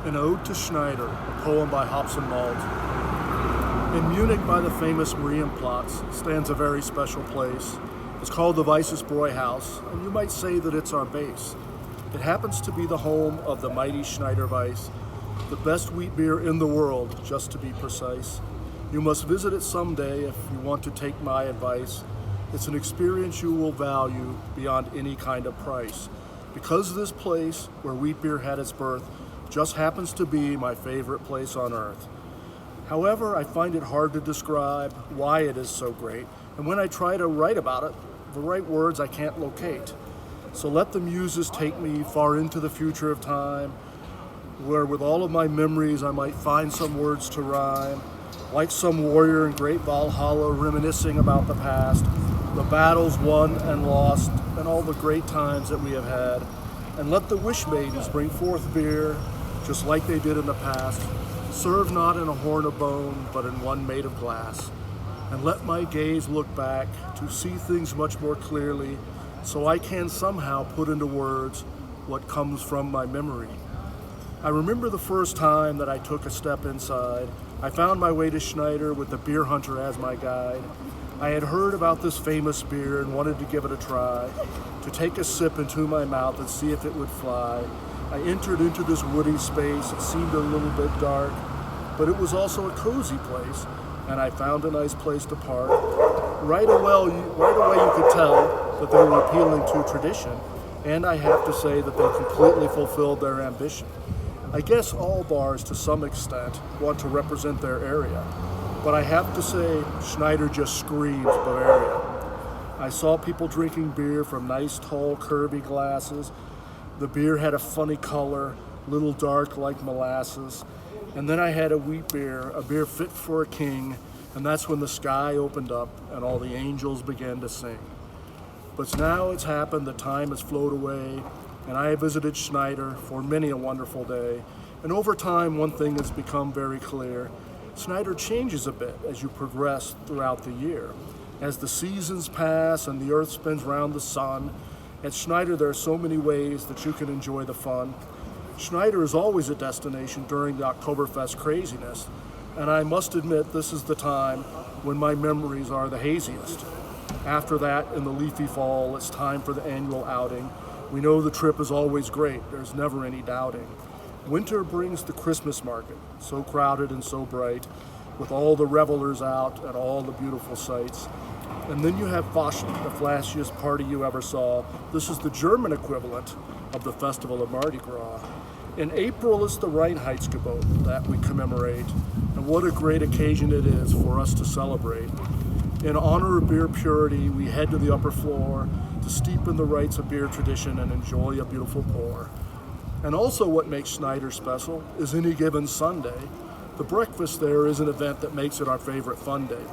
An Ode to Schneider, a poem by Hoppson Malt. In Munich, by the famous Marienplatz, stands a very special place. It's called the Weisses House, and you might say that it's our base. It happens to be the home of the mighty Schneider Weisse, the best wheat beer in the world, just to be precise. You must visit it someday if you want to take my advice. It's an experience you will value beyond any kind of price. Because this place, where wheat beer had its birth, just happens to be my favorite place on earth. However, I find it hard to describe why it is so great, and when I try to write about it, the right words I can't locate. So let the muses take me far into the future of time, where with all of my memories I might find some words to rhyme, like some warrior in great Valhalla reminiscing about the past, the battles won and lost, and all the great times that we have had. And let the wish maidens bring forth beer, just like they did in the past, served not in a horn of bone, but in one made of glass. And let my gaze look back to see things much more clearly, so I can somehow put into words what comes from my memory. I remember the first time that I took a step inside. I found my way to Schneider with the beer hunter as my guide. I had heard about this famous beer and wanted to give it a try, to take a sip into my mouth and see if it would fly. I entered into this woody space. It seemed a little bit dark, but it was also a cozy place, and I found a nice place to park. Right away you could tell that they were appealing to tradition, and I have to say that they completely fulfilled their ambition. I guess all bars, to some extent, want to represent their area, but I have to say, Schneider just screams Bavaria. I saw people drinking beer from nice, tall, curvy glasses. The beer had a funny color, little dark like molasses. And then I had a wheat beer, a beer fit for a king, and that's when the sky opened up and all the angels began to sing. But now it's happened, the time has flowed away, and I have visited Schneider for many a wonderful day. And over time, one thing has become very clear. Schneider changes a bit as you progress throughout the year. As the seasons pass and the earth spins round the sun, at Schneider there are so many ways that you can enjoy the fun. Schneider is always a destination during the Oktoberfest craziness, and I must admit this is the time when my memories are the haziest. After that, in the leafy fall, it's time for the annual outing. We know the trip is always great, there's never any doubting. Winter brings the Christmas market, so crowded and so bright, with all the revelers out and all the beautiful sights. And then you have Fasching, the flashiest party you ever saw. This is the German equivalent of the Festival of Mardi Gras. In April, it's the Reinheitsgebot that we commemorate, and what a great occasion it is for us to celebrate. In honor of beer purity, we head to the upper floor to steep in the rites of beer tradition and enjoy a beautiful pour. And also what makes Schneider special is any given Sunday, the breakfast there is an event that makes it our favorite fun day.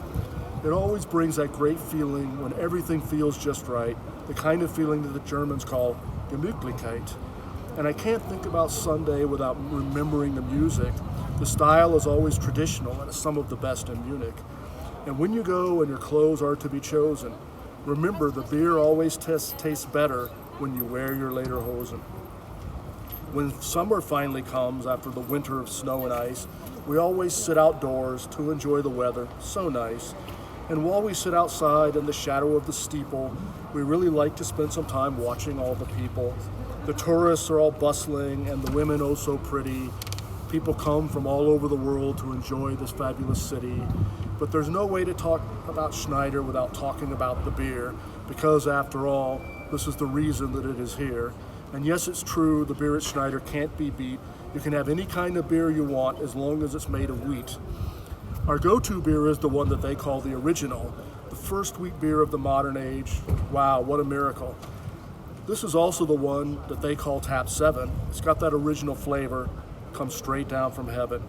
It always brings that great feeling when everything feels just right, the kind of feeling that the Germans call Gemütlichkeit. And I can't think about Sunday without remembering the music. The style is always traditional and is some of the best in Munich. And when you go and your clothes are to be chosen, remember the beer always tastes better when you wear your lederhosen. When summer finally comes after the winter of snow and ice, we always sit outdoors to enjoy the weather, so nice. And while we sit outside in the shadow of the steeple, we really like to spend some time watching all the people. The tourists are all bustling and the women oh so pretty. People come from all over the world to enjoy this fabulous city. But there's no way to talk about Schneider without talking about the beer, because after all, this is the reason that it is here. And yes, it's true, the beer at Schneider can't be beat. You can have any kind of beer you want as long as it's made of wheat. Our go-to beer is the one that they call the original, the first wheat beer of the modern age. Wow, what a miracle. This is also the one that they call Tap 7. It's got that original flavor, comes straight down from heaven.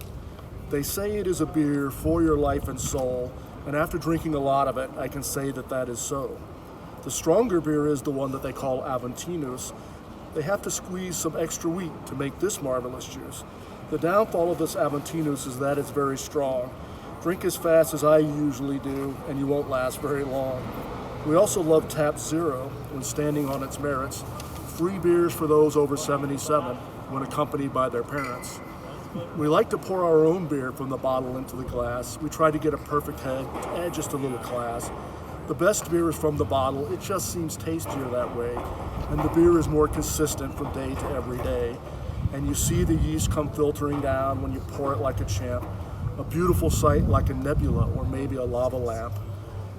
They say it is a beer for your life and soul, and after drinking a lot of it, I can say that that is so. The stronger beer is the one that they call Aventinus. They have to squeeze some extra wheat to make this marvelous juice. The downfall of this Aventinus is that it's very strong. Drink as fast as I usually do, and you won't last very long. We also love Tap Zero when standing on its merits. Free beers for those over 77 when accompanied by their parents. We like to pour our own beer from the bottle into the glass. We try to get a perfect head to add just a little class. The best beer is from the bottle. It just seems tastier that way. And the beer is more consistent from day to every day. And you see the yeast come filtering down when you pour it like a champ. A beautiful sight like a nebula or maybe a lava lamp.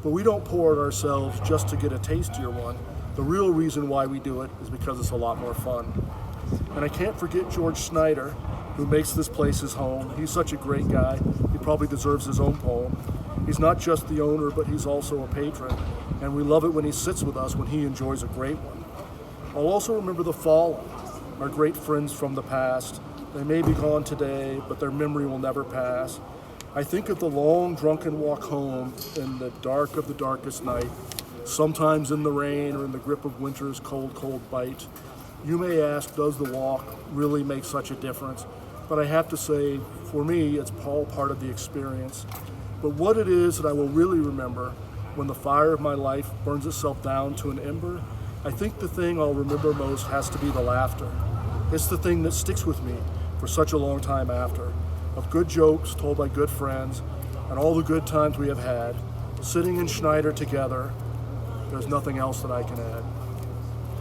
But we don't pour it ourselves just to get a tastier one. The real reason why we do it is because it's a lot more fun. And I can't forget George Schneider, who makes this place his home. He's such a great guy. He probably deserves his own poem. He's not just the owner, but he's also a patron. And we love it when he sits with us when he enjoys a great one. I'll also remember the fallen, our great friends from the past. They may be gone today, but their memory will never pass. I think of the long drunken walk home in the dark of the darkest night, sometimes in the rain or in the grip of winter's cold, cold bite. You may ask, does the walk really make such a difference? But I have to say, for me, it's all part of the experience. But what it is that I will really remember when the fire of my life burns itself down to an ember, I think the thing I'll remember most has to be the laughter. It's the thing that sticks with me for such a long time after, of good jokes told by good friends and all the good times we have had. Sitting in Schneider together, there's nothing else that I can add.